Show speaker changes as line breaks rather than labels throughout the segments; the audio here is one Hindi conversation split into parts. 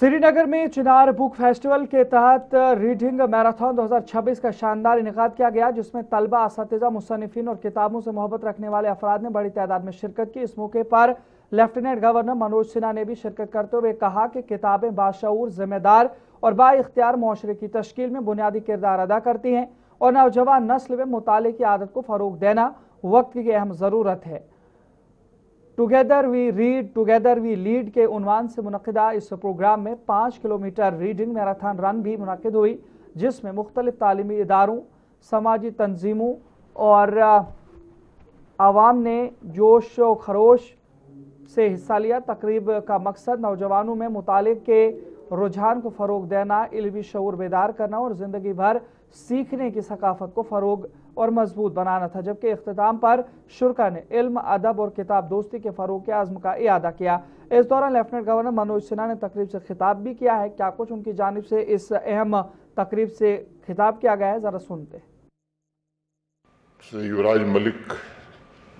श्रीनगर में चिनार बुक फेस्टिवल के तहत रीडिंग मैराथन 2026 का शानदार इनेकाद किया गया, जिसमें तलबा, असातिज़ा, मुसन्निफिन और किताबों से मोहब्बत रखने वाले अफराद ने बड़ी तादाद में शिरकत की। इस मौके पर लेफ्टिनेंट गवर्नर मनोज सिन्हा ने भी शिरकत करते हुए कहा कि किताबें बाशऊर, जिम्मेदार और बाइख्तियार मुआशरे की तश्कील में बुनियादी किरदार अदा करती हैं और नौजवान नस्ल में मुताले की आदत को फ़रोग देना वक्त की अहम ज़रूरत है। Together we read together we lead के उन्वान से मुनक़िदा इस प्रोग्राम में 5 किलोमीटर रीडिंग मैराथन रन भी मुनक़िद हुई, जिसमें मुख्तलिफ तालीमी इदारों, समाजी तंजीमों और आवाम ने जोश व खरोश से हिस्सा लिया। तकरीब का मकसद नौजवानों में मुताले के रुझान को फ़रोग देना, इल्मी शऊर बेदार करना और ज़िंदगी भर सीखने की सकाफत को फ़रोग और मजबूत बनाना था। जबकि इख्तिताम पर शुरा ने इल्म, अदब और किताब दोस्ती के फ़रोग के आज़म का इआदा किया। इस दौरान लेफ्टिनेंट गवर्नर मनोज सिन्हा ने तकरीब से खिताब भी किया है। क्या कुछ उनकी जानिब से इस अहम तकरीब से खिताब किया गया है, ज़रा सुनते हैं।
युवराज मलिक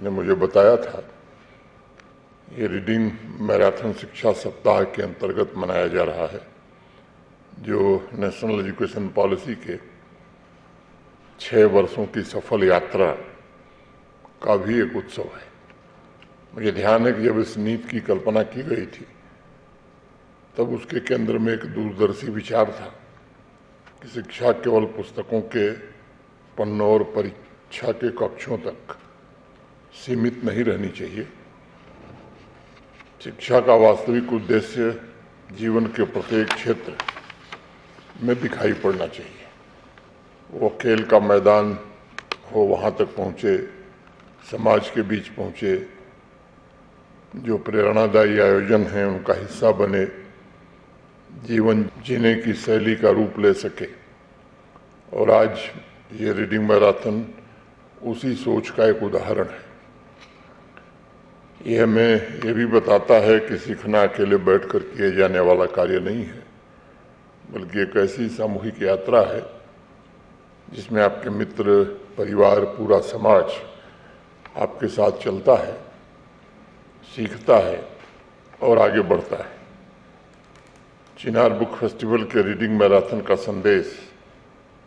ने मुझे बताया था, ये रीडिंग मैराथन शिक्षा सप्ताह के अंतर्गत मनाया जा रहा है, जो नेशनल एजुकेशन पॉलिसी के 6 वर्षों की सफल यात्रा का भी एक उत्सव है। मुझे ध्यान है कि जब इस नीति की कल्पना की गई थी, तब उसके केंद्र में एक दूरदर्शी विचार था कि शिक्षा केवल पुस्तकों के पन्नों और परीक्षा के कक्षों तक सीमित नहीं रहनी चाहिए। शिक्षा का वास्तविक उद्देश्य जीवन के प्रत्येक क्षेत्र में दिखाई पड़ना चाहिए। वो खेल का मैदान हो, वहाँ तक पहुँचे, समाज के बीच पहुँचे, जो प्रेरणादायी आयोजन हैं उनका हिस्सा बने, जीवन जीने की शैली का रूप ले सके। और आज ये रीडिंग मैराथन उसी सोच का एक उदाहरण है। यह हमें ये भी बताता है कि सीखना अकेले बैठकर किए जाने वाला कार्य नहीं है, बल्कि एक ऐसी सामूहिक यात्रा है जिसमें आपके मित्र, परिवार, पूरा समाज आपके साथ चलता है, सीखता है और आगे बढ़ता है। चिनार बुक फेस्टिवल के रीडिंग मैराथन का संदेश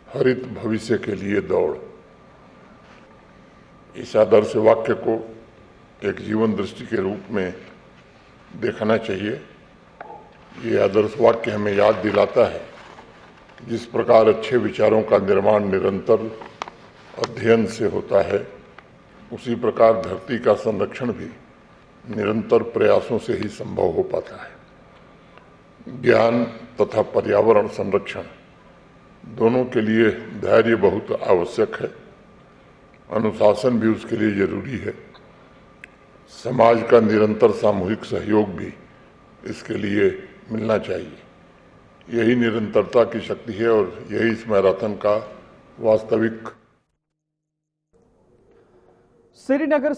हरित भविष्य के लिए दौड़, इस आदर्श वाक्य को एक जीवन दृष्टि के रूप में देखना चाहिए। ये आदर्श वाक्य हमें याद दिलाता है, जिस प्रकार अच्छे विचारों का निर्माण निरंतर अध्ययन से होता है, उसी प्रकार धरती का संरक्षण भी निरंतर प्रयासों से ही संभव हो पाता है। ज्ञान तथा पर्यावरण संरक्षण दोनों के लिए धैर्य बहुत आवश्यक है, अनुशासन भी उसके लिए जरूरी है, समाज का निरंतर सामूहिक सहयोग भी इसके लिए मिलना चाहिए। यही निरंतरता की शक्ति है और यही इस मैराथन का वास्तविक
श्रीनगर